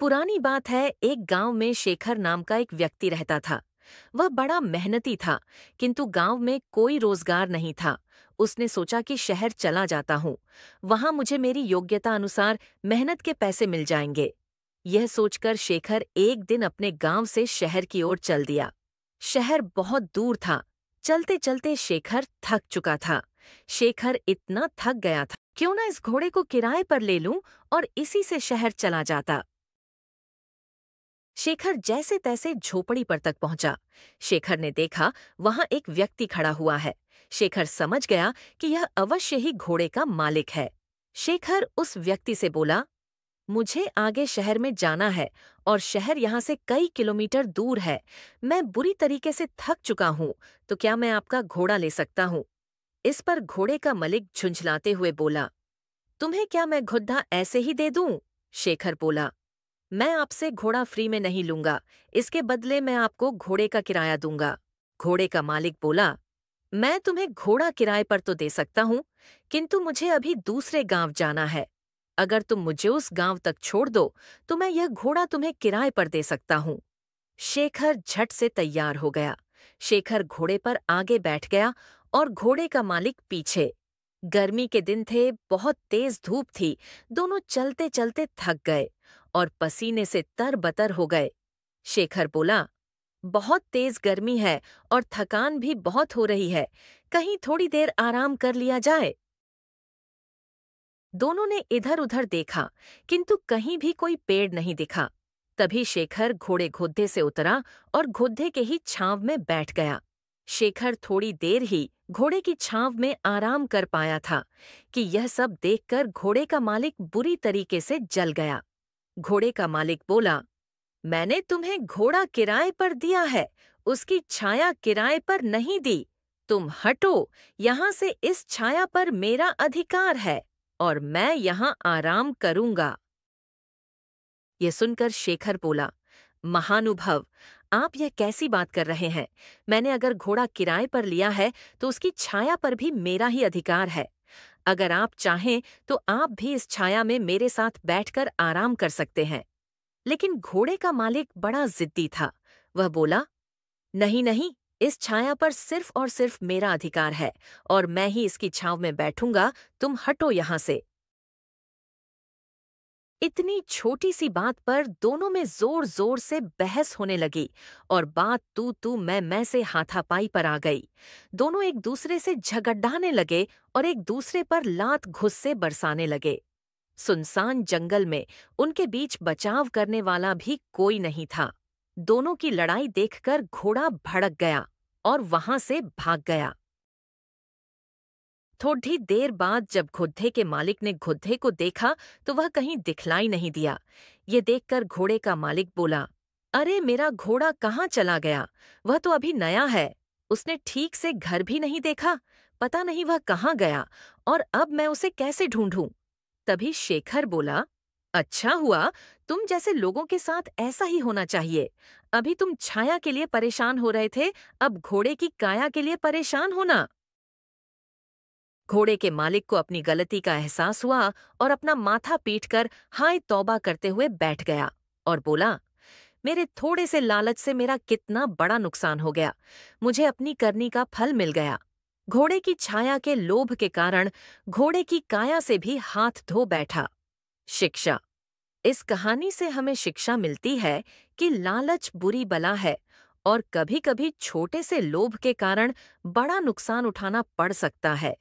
पुरानी बात है, एक गांव में शेखर नाम का एक व्यक्ति रहता था। वह बड़ा मेहनती था, किंतु गांव में कोई रोजगार नहीं था। उसने सोचा कि शहर चला जाता हूँ, वहां मुझे मेरी योग्यता अनुसार मेहनत के पैसे मिल जाएंगे। यह सोचकर शेखर एक दिन अपने गांव से शहर की ओर चल दिया। शहर बहुत दूर था। चलते चलते शेखर थक चुका था। शेखर इतना थक गया था, क्यों ना इस घोड़े को किराए पर ले लूं और इसी से शहर चला जाता। शेखर जैसे तैसे झोपड़ी पर तक पहुंचा। शेखर ने देखा वहां एक व्यक्ति खड़ा हुआ है। शेखर समझ गया कि यह अवश्य ही घोड़े का मालिक है। शेखर उस व्यक्ति से बोला, मुझे आगे शहर में जाना है और शहर यहाँ से कई किलोमीटर दूर है। मैं बुरी तरीके से थक चुका हूँ, तो क्या मैं आपका घोड़ा ले सकता हूँ? इस पर घोड़े का मालिक झुंझलाते हुए बोला, तुम्हें क्या मैं घुड्डा ऐसे ही दे दूं? शेखर बोला, मैं आपसे घोड़ा फ्री में नहीं लूंगा, इसके बदले मैं आपको घोड़े का किराया दूंगा। घोड़े का मालिक बोला, मैं तुम्हें घोड़ा किराए पर तो दे सकता हूँ, किंतु मुझे अभी दूसरे गांव जाना है। अगर तुम मुझे उस गांव तक छोड़ दो तो मैं यह घोड़ा तुम्हें किराए पर दे सकता हूँ। शेखर झट से तैयार हो गया। शेखर घोड़े पर आगे बैठ गया और घोड़े का मालिक पीछे। गर्मी के दिन थे, बहुत तेज धूप थी। दोनों चलते चलते थक गए और पसीने से तरबतर हो गए। शेखर बोला, बहुत तेज गर्मी है और थकान भी बहुत हो रही है, कहीं थोड़ी देर आराम कर लिया जाए। दोनों ने इधर उधर देखा, किंतु कहीं भी कोई पेड़ नहीं दिखा। तभी शेखर घोड़े घोड़े से उतरा और घोड़े के ही छांव में बैठ गया। शेखर थोड़ी देर ही घोड़े की छांव में आराम कर पाया था कि यह सब देखकर घोड़े का मालिक बुरी तरीके से जल गया। घोड़े का मालिक बोला, मैंने तुम्हें घोड़ा किराए पर दिया है, उसकी छाया किराए पर नहीं दी। तुम हटो, यहाँ से। इस छाया पर मेरा अधिकार है और मैं यहाँ आराम करूंगा। ये सुनकर शेखर बोला, महानुभव, आप यह कैसी बात कर रहे हैं? मैंने अगर घोड़ा किराए पर लिया है तो उसकी छाया पर भी मेरा ही अधिकार है। अगर आप चाहें तो आप भी इस छाया में मेरे साथ बैठकर आराम कर सकते हैं। लेकिन घोड़े का मालिक बड़ा जिद्दी था। वह बोला, नहीं नहीं, इस छाया पर सिर्फ और सिर्फ मेरा अधिकार है और मैं ही इसकी छांव में बैठूंगा। तुम हटो यहाँ से। इतनी छोटी सी बात पर दोनों में जोर जोर से बहस होने लगी और बात तू मैं से हाथापाई पर आ गई। दोनों एक दूसरे से झगड़ाने लगे और एक दूसरे पर लात घुस्से बरसाने लगे। सुनसान जंगल में उनके बीच बचाव करने वाला भी कोई नहीं था। दोनों की लड़ाई देखकर घोड़ा भड़क गया और वहां से भाग गया। थोड़ी देर बाद जब घुड्डे के मालिक ने घुड्डे को देखा तो वह कहीं दिखलाई नहीं दिया। ये देखकर घोड़े का मालिक बोला, अरे मेरा घोड़ा कहाँ चला गया? वह तो अभी नया है। उसने ठीक से घर भी नहीं देखा। पता नहीं वह कहाँ गया और अब मैं उसे कैसे ढूंढूं? तभी शेखर बोला, अच्छा हुआ, तुम जैसे लोगों के साथ ऐसा ही होना चाहिए। अभी तुम छाया के लिए परेशान हो रहे थे, अब घोड़े की काया के लिए परेशान होना। घोड़े के मालिक को अपनी गलती का एहसास हुआ और अपना माथा पीटकर हाय तौबा करते हुए बैठ गया और बोला, मेरे थोड़े से लालच से मेरा कितना बड़ा नुकसान हो गया। मुझे अपनी करनी का फल मिल गया। घोड़े की छाया के लोभ के कारण घोड़े की काया से भी हाथ धो बैठा। शिक्षा। इस कहानी से हमें शिक्षा मिलती है कि लालच बुरी बला है और कभी-कभी छोटे से लोभ के कारण बड़ा नुकसान उठाना पड़ सकता है।